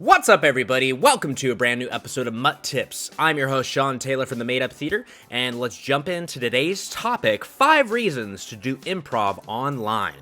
What's up, everybody? Welcome to a brand new episode of MUT Tips. I'm your host, Sean Taylor from the Made Up Theater, and let's jump into today's topic, 5 reasons to do improv online.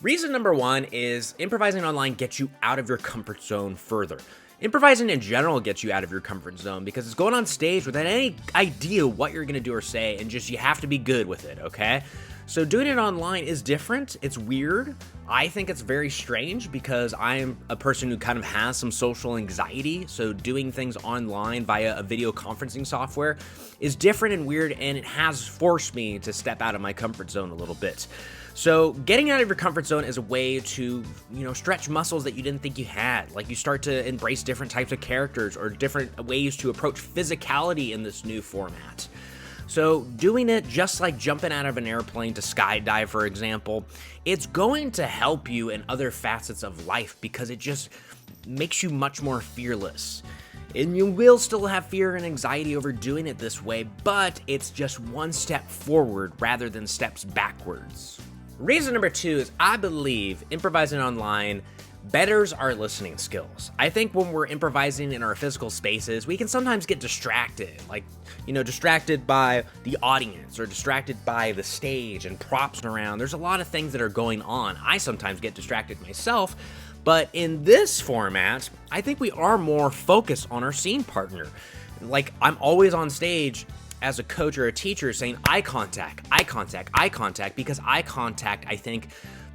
Reason number 1 is improvising online gets you out of your comfort zone further. Improvising in general gets you out of your comfort zone because it's going on stage without any idea what you're going to do or say, and just you have to be good with it, okay? So doing it online is different. It's weird. I think it's very strange because I'm a person who kind of has some social anxiety. So doing things online via a video conferencing software is different and weird, and it has forced me to step out of my comfort zone a little bit. So getting out of your comfort zone is a way to, stretch muscles that you didn't think you had. Like you start to embrace different types of characters or different ways to approach physicality in this new format. So doing it just like jumping out of an airplane to skydive, for example, it's going to help you in other facets of life because it just makes you much more fearless. And you will still have fear and anxiety over doing it this way, but it's just one step forward rather than steps backwards. Reason number 2 is I believe improvising online betters our listening skills. I think when we're improvising in our physical spaces, we can sometimes get distracted, distracted by the audience or distracted by the stage and props around. There's a lot of things that are going on. I sometimes get distracted myself, but in this format, I think we are more focused on our scene partner. Like I'm always on stage as a coach or a teacher saying eye contact, because eye contact, I think,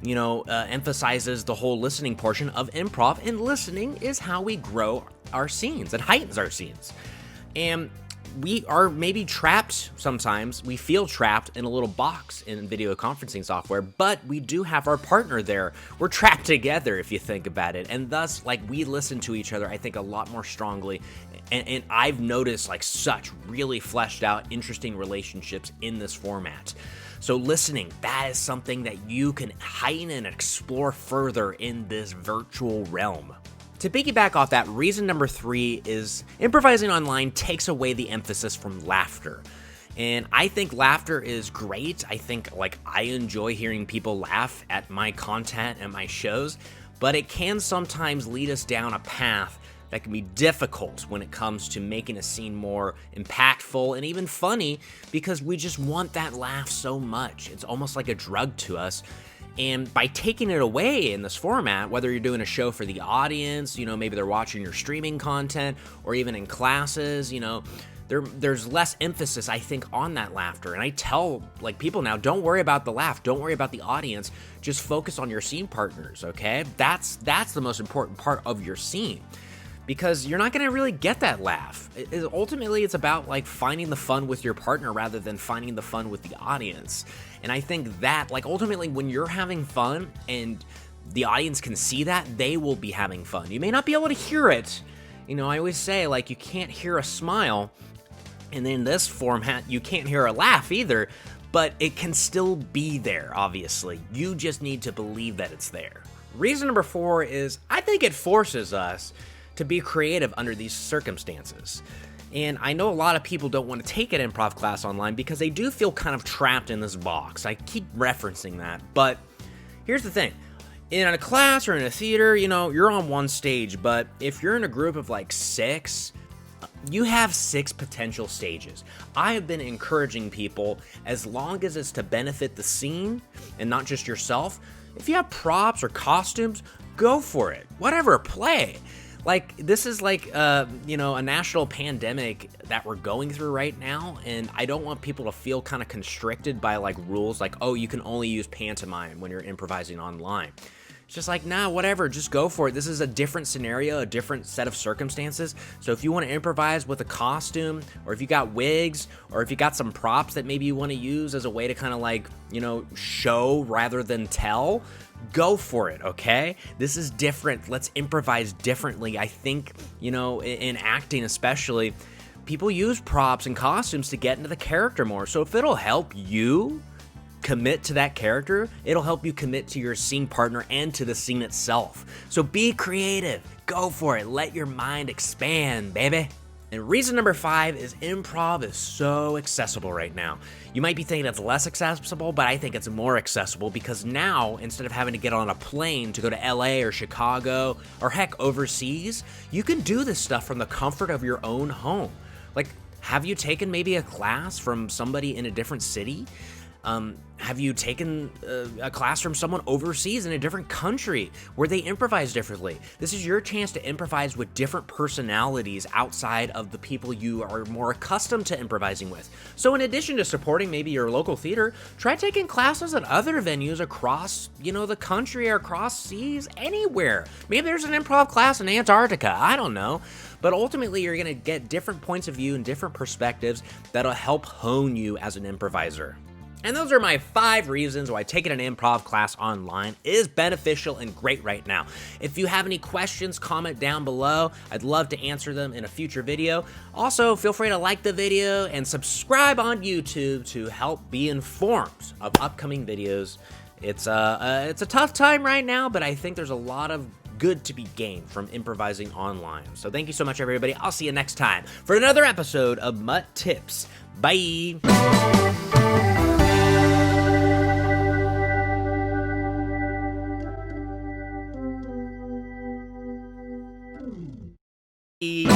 emphasizes the whole listening portion of improv, and listening is how we grow our scenes and heightens our scenes. And we are maybe trapped sometimes. We feel trapped in a little box in video conferencing software, but we do have our partner there. We're trapped together if you think about it. And thus, we listen to each other, I think, a lot more strongly. And I've noticed such really fleshed out, interesting relationships in this format. So listening, that is something that you can heighten and explore further in this virtual realm. To piggyback off that, reason number 3 is improvising online takes away the emphasis from laughter. And I think laughter is great. I think I enjoy hearing people laugh at my content and my shows, but it can sometimes lead us down a path that can be difficult when it comes to making a scene more impactful and even funny because we just want that laugh so much. It's almost like a drug to us. And by taking it away in this format, whether you're doing a show for the audience, maybe they're watching your streaming content, or even in classes, there's less emphasis, I think, on that laughter. And I tell people now, don't worry about the laugh, don't worry about the audience, just focus on your scene partners, okay? That's the most important part of your scene. Because you're not going to really get that laugh. Ultimately, it's about finding the fun with your partner rather than finding the fun with the audience. And I think that ultimately when you're having fun and the audience can see that, they will be having fun. You may not be able to hear it. I always say you can't hear a smile, and in this format you can't hear a laugh either, but it can still be there, obviously. You just need to believe that it's there. Reason number 4 is I think it forces us to be creative under these circumstances. And I know a lot of people don't want to take an improv class online because they do feel kind of trapped in this box. I keep referencing that, but here's the thing. In a class or in a theater, you're on one stage, but if you're in a group of 6, you have 6 potential stages. I have been encouraging people, as long as it's to benefit the scene and not just yourself, if you have props or costumes, go for it. Whatever, play. This is a national pandemic that we're going through right now, and I don't want people to feel kind of constricted by rules oh, you can only use pantomime when you're improvising online. It's just nah, whatever, just go for it. This is a different scenario, a different set of circumstances. So if you want to improvise with a costume, or if you got wigs, or if you got some props that maybe you want to use as a way to kind of show rather than tell, go for it, okay? This is different. Let's improvise differently. I think, in acting especially, people use props and costumes to get into the character more. So if it'll help you commit to that character, it'll help you commit to your scene partner and to the scene itself. So be creative. Go for it. Let your mind expand, baby. And reason number 5 is improv is so accessible right now. You might be thinking it's less accessible, but I think it's more accessible because now, instead of having to get on a plane to go to LA or Chicago or heck, overseas, you can do this stuff from the comfort of your own home. Like, have you taken maybe a class from somebody in a different city? Have you taken a class from someone overseas in a different country where they improvise differently? This is your chance to improvise with different personalities outside of the people you are more accustomed to improvising with. So in addition to supporting maybe your local theater, try taking classes at other venues across, the country or across seas, anywhere. Maybe there's an improv class in Antarctica, I don't know. But ultimately, you're gonna get different points of view and different perspectives that'll help hone you as an improviser. And those are my 5 reasons why taking an improv class online is beneficial and great right now. If you have any questions, comment down below. I'd love to answer them in a future video. Also, feel free to like the video and subscribe on YouTube to help be informed of upcoming videos. It's a tough time right now, but I think there's a lot of good to be gained from improvising online. So thank you so much, everybody. I'll see you next time for another episode of MUT Tips. Bye. E